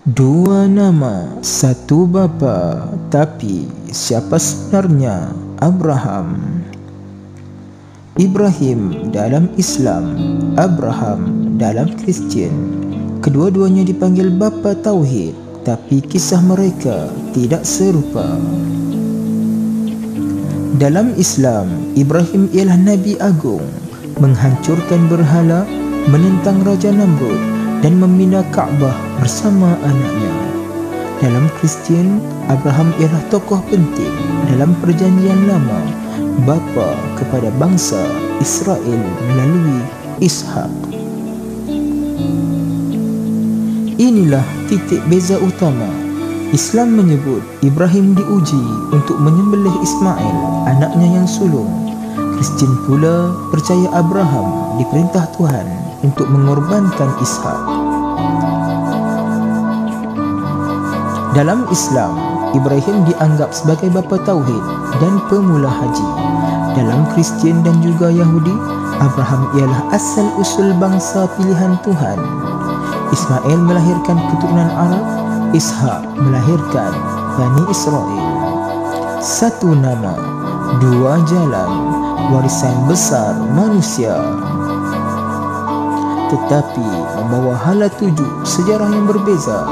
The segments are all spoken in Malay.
Dua nama, satu bapa, tapi siapa sebenarnya Abraham? Ibrahim dalam Islam, Abraham dalam Kristian. Kedua-duanya dipanggil bapa tauhid, tapi kisah mereka tidak serupa. Dalam Islam, Ibrahim ialah Nabi Agung, menghancurkan berhala, menentang Raja Namrud dan membina Kaabah bersama anaknya. Dalam Kristian, Abraham ialah tokoh penting dalam Perjanjian Lama, bapa kepada bangsa Israel melalui Ishak. Inilah titik beza utama. Islam menyebut Ibrahim diuji untuk menyembelih Ismail, anaknya yang sulung. Kristian pula percaya Abraham diperintah Tuhan untuk mengorbankan Ishak. Dalam Islam, Ibrahim dianggap sebagai bapa tauhid dan pemula haji. Dalam Kristian dan juga Yahudi, Abraham ialah asal usul bangsa pilihan Tuhan. Ismail melahirkan keturunan Arab, Ishak melahirkan Bani Israel. Satu nama, dua jalan, warisan besar manusia, tetapi membawa hala tuju sejarah yang berbeza.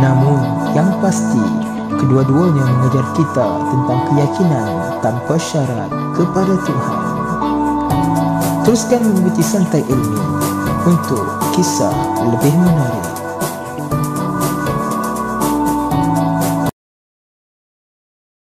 Namun yang pasti, kedua-duanya mengajar kita tentang keyakinan tanpa syarat kepada Tuhan. Teruskan mengikuti Santai Ilmi untuk kisah lebih menarik.